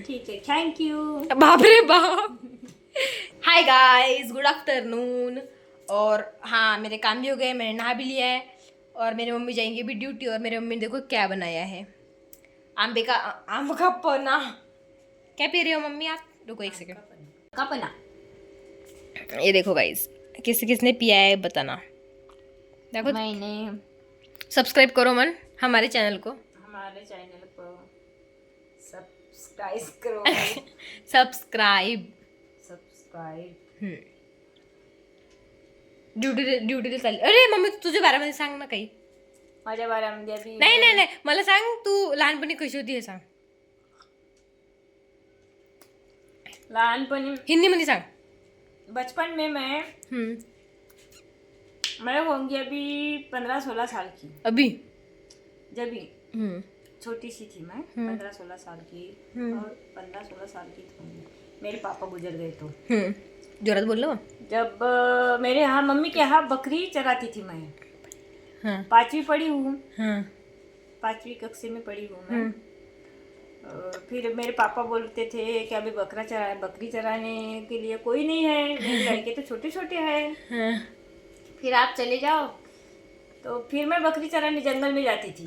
ठीक है, thank you. बाप रे बाप। Hi guys, good afternoon. और हाँ, मेरे काम भी हो गए, मैंने नहा भी लिया है और मेरी मम्मी जाएंगी भी ड्यूटी। और मेरी मम्मी ने देखो क्या बनाया है, आम का पन्ना। क्या पी रही हो मम्मी आप? रुको एक सेकंड। कपना ये देखो गाइस, किसने पिया है बताना। देखो, मैंने सब्सक्राइब करो मन हमारे चैनल को। हमारे चैनल को सब्सक्राइब करो। सब्सक्राइब। सब्सक्राइब ड्युटीला चालली. अरे मम्मी, तुझ्या बारामध्ये सांग ना काही. माझ्या बारामध्ये अभी नाही नाही नाही, मला सांग तू लहानपणी कशी होती हे सांग. लहानपणी हिंदी मध्ये सांग. बचपन में मैं होंगी अभी 15-16 साल की। अभी जब भी छोटी सी थी मैं, 15-16 साल की, और 15-16 साल की थी मेरे पापा गुजर गए तो। जोरात बोल ना. जब मेरे यहाँ मम्मी के यहाँ बकरी चराती थी मैं। हाँ 5वीं पढ़ी हूँ, हाँ 5वीं कक्षा में पढ़ी हूँ मैं। फिर मेरे पापा बोलते थे कि अभी बकरी चराने के लिए कोई नहीं है, मेरे लड़के तो छोटे छोटे हैं, हाँ. फिर आप चले जाओ। तो फिर मैं बकरी चराने जंगल में जाती थी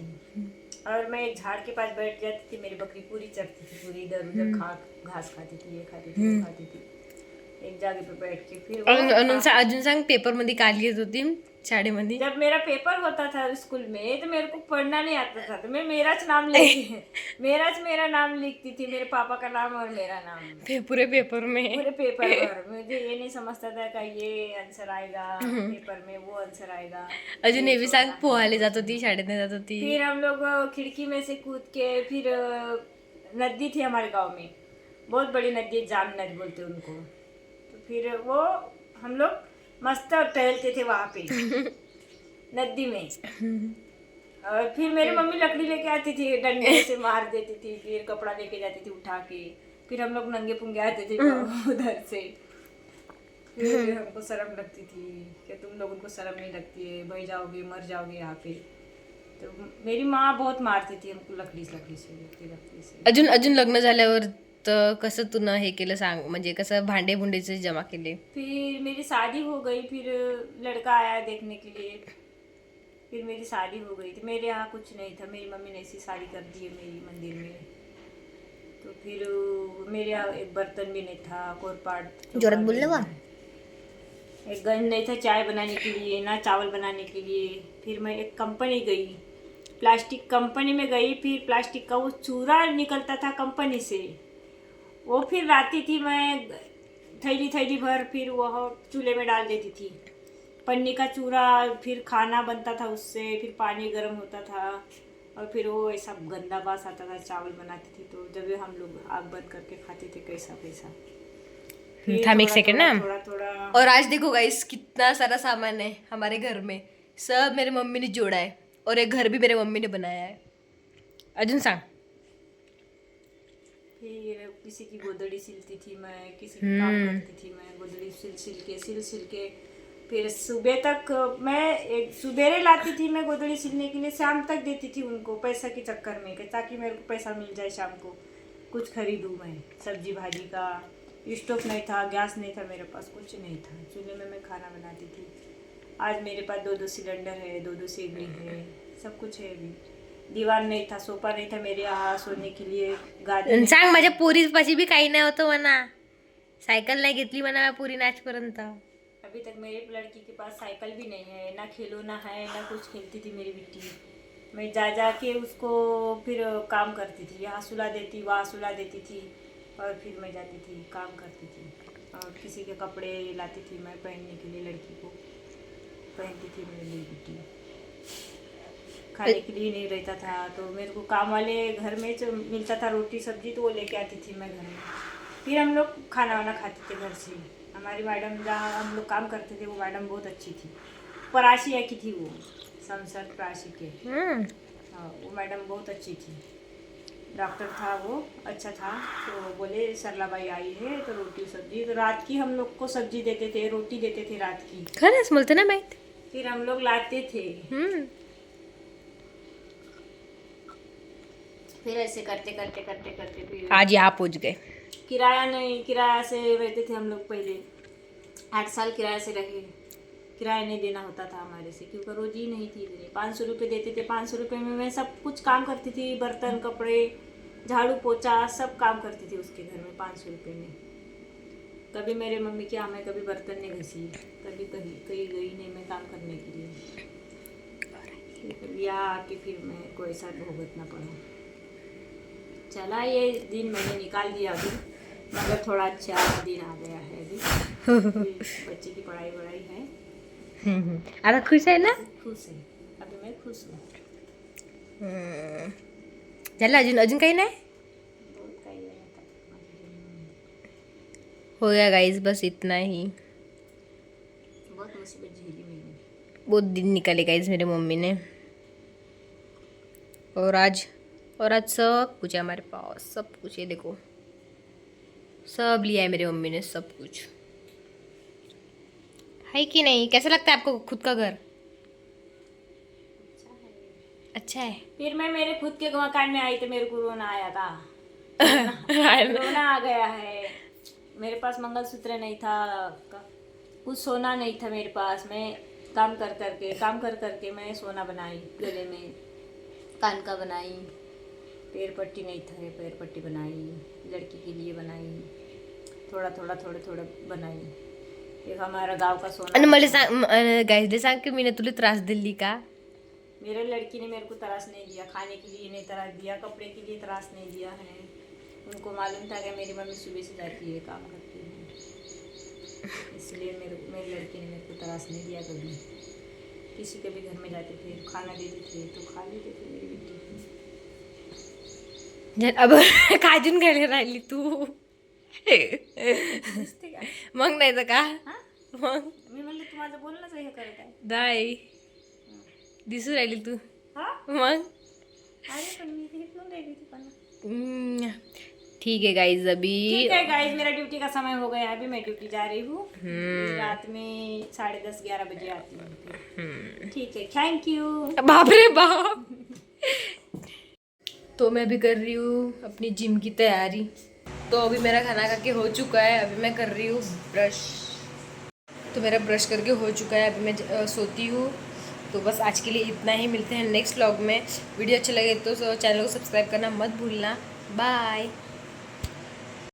और मैं एक झाड़ के पास बैठ जाती थी। मेरी बकरी पूरी चरती थी, पूरी इधर उधर घास खाती थी, ये खाती थी, वो खाती थी, एक जगह पे बैठ के। फिर अजून सांग, पेपर मध्ये काय लिहित होती शाळेमध्ये? जब मेरा पेपर होता था स्कूल में तो मेरे को पढ़ना नहीं आता था, तो मैं मेराच नाम लिखती मेरा नाम लिखती थी, मेरे पापा का नाम और मेरा नाम पूरे पेपर में. पूरे पेपर पर। मुझे ये नहीं समझता था कि ये आंसर आएगा पेपर में, वो आंसर आएगा। अजून हे बी सांग, पोहायला जात होती, शाळेत नाही जात होती. फिर हम लोग खिड़की में से कूद के, फिर नदी थी हमारे गांव में, बहुत बड़ी नदी, जाम नदी बोलते उनको। तो फिर वो हम लोग मस्त टहलते थे वहाँ पे नदी में। और फिर मेरी मम्मी लकड़ी लेके आती थी, डंडे से मार देती थी, फिर कपड़ा लेके जाती थी उठा के, फिर हम लोग नंगे पुंगे आते थे उधर से। फिर हमको शर्म लगती थी कि तुम लोगों को शर्म नहीं लगती है, बह जाओगे, मर जाओगे यहाँ पे। तो मेरी माँ बहुत मारती थी हमको लकड़ी से। अजून लग्न झाल्यावर तर कसं तू हे केलं सांग, म्हणजे कसं भांडे भुंडेचे जमा केले? फिर मेरी शादी हो गई, फिर लड़का आया देखने के लिए, फिर मेरी शादी हो गई थी। मेरे यहाँ कुछ नहीं था, मेरी मम्मी ने ऐसी शादी कर दी है मेरी मंदिर में। तो फिर मेरे यहाँ एक बर्तन भी नहीं था, कोरपाट जोरात बोल ना. एक गन नहीं था चाय बनाने के लिए, ना चावल बनाने के लिए। फिर मैं एक कंपनी गई, प्लास्टिक कंपनी में गई, फिर प्लास्टिक का वो चूरा निकलता था कंपनी से, वो फिर लाती थी मैं थैली भर, फिर वह चूल्हे में डाल देती थी, पन्नी का चूरा। फिर खाना बनता था उससे, फिर पानी गर्म होता था, और फिर वो ऐसा गंदा बास आता था। चावल बनाती थी तो जब हम लोग आग बंद करके खाते थे, कैसा कैसा। थाम एक सेकंड ना. थोड़ा और आज देखो गाइस, कितना सारा सामान है हमारे घर में, सब मेरी मम्मी ने जोड़ा है, और एक घर भी मेरे मम्मी ने बनाया है. अजून सांग. फिर किसी की गोदड़ी सिलती थी मैं, किसी की काम करती थी मैं, गोदड़ी सिल के फिर सुबह तक मैं एक सुबेरे लाती थी मैं गोदड़ी सिलने के लिए, शाम तक देती थी उनको पैसा के चक्कर में, ताकि मेरे को पैसा मिल जाए, शाम को कुछ खरीदूँ मैं, सब्जी भाजी का। स्टोव नहीं था, गैस नहीं था मेरे पास, कुछ नहीं था, चूल्हे में मैं खाना बनाती थी। आज मेरे पास 2-2 सिलेंडर है, 2-2 सिगड़ी है, सब कुछ है। अभी दीवार नहीं था, सोफा नहीं था मेरे यहाँ सोने के लिए, गादी सांग, माझ्या पोरीपाशी बी काही नाही होतं म्हणा, सायकल नाही घेतली म्हणा पोरीने आजपर्यंत. अभी तक मेरे लड़की के पास साइकिल भी नहीं है, ना खिलौना है, ना कुछ खेलती थी मेरी बेटी। मैं जा के उसको फिर काम करती थी, यहाँ सुला देती, वहाँ सुला देती थी, और फिर मैं जाती थी काम करती थी, और किसी के कपड़े लाती थी मैं पहनने के लिए, लड़की को पहनती थी मेरी बेटी। खाने के लिए नहीं रहता था तो मेरे को काम वाले घर में जो मिलता था रोटी सब्जी, तो वो लेके आती थी मैं घर में, फिर हम लोग खाना वाना खाते थे घर से। हमारी मैडम जहाँ हम लोग काम करते थे, वो मैडम बहुत अच्छी थी, पराशिया की थी वो, संसद पराशी के। हाँ, वो मैडम बहुत अच्छी थी, डॉक्टर था वो, अच्छा था। तो बोले सरला बाई आई है तो रोटी सब्जी, तो रात की हम लोग को सब्जी देते थे, रोटी देते थे रात की, खरंच बोलते ना माहित. फिर हम लोग लाते थे। फिर ऐसे करते करते करते करते फिर आज यहाँ पहुँच गए। किराया नहीं, किराया से रहते थे हम लोग पहले, 8 साल किराए से रहे। किराया नहीं देना होता था हमारे से, क्योंकि रोजी ही नहीं थी इतनी। 500 रुपये देते थे। 500 रुपये में मैं सब कुछ काम करती थी, बर्तन कपड़े झाड़ू पोछा सब काम करती थी उसके घर में 500 रुपये में। कभी मेरे मम्मी की मैं कभी बर्तन नहीं घसी, कभी कहीं कहीं गई नहीं मैं काम करने के लिए। यहाँ आके फिर मैं को ऐसा भुगतना पड़ा। चला ये दिन मैंने निकाल दिया अभी, मगर थोड़ा अच्छा दिन आ गया है अभी। बच्चे की पढ़ाई वढ़ाई है। आता खुश आहे ना? खुश है, अभी मैं खुश हूँ। झालं अजून अजून काही नाही? बहुत काही है आता। हो गया गाइस, बस इतना ही। बहुत मुसीबत झेली मैंने। बहुत दिन निकाले गाइस मेरे मम्मी ने। और आज सब कुछ है हमारे पास, सब कुछ है। देखो सब लिया है मेरी मम्मी ने, सब कुछ है कि नहीं? कैसा लगता है आपको खुद का घर? अच्छा है। फिर मैं मेरे खुद के मकान में आई तो मेरे को रोना आया था। रोना आ गया है। मेरे पास मंगलसूत्र नहीं था, कुछ सोना नहीं था मेरे पास। मैं काम कर करके मैं सोना बनाई, गले में कान का बनाई। पैर पट्टी नहीं था, पैर पट्टी बनाई, लड़की के लिए बनाई। थोड़ा बनाई। एक हमारा गांव का सोना। आणि मला सांग गाइस, सांग की मी तुला त्रास दिली का? मेरे लड़की ने मेरे को त्रास नहीं दिया, खाने के लिए नहीं त्रास दिया, कपड़े के लिए त्रास नहीं दिया है। उनको मालूम था कि मेरी मम्मी सुबह से जाती है, काम करती है, इसलिए मेरी लड़की ने मेरे को त्रास नहीं दिया कभी। किसी के भी घर में जाते थे, खाना देते थे तो खा लेते थे मेरी बेटी। अब काजून घाले राहिली तू मग नाही तर का? मग मी म्हणले तू माझं बोलणंच हे करत आहे। नाही दिसू राहिली तू। हा? मग अरे पण मी हे क्यों रही थी पन्ना? ठीक है गाइज, अभी ठीक है गाइस, मेरा ड्यूटी का समय हो गया, अभी मैं ड्यूटी जा रही हूँ। रात में 10:30-11 बजे आती हूँ। ठीक है, थैंक यू। बाप रे बाप। तो मैं भी कर रही हूँ अपनी जिम की तैयारी। तो अभी मेरा खाना खा के हो चुका है, अभी मैं कर रही हूँ ब्रश। तो मेरा ब्रश करके हो चुका है, अभी मैं सोती हूँ। तो बस आज के लिए इतना ही, मिलते हैं नेक्स्ट व्लॉग में। वीडियो अच्छा लगे तो चैनल को सब्सक्राइब करना मत भूलना। बाय।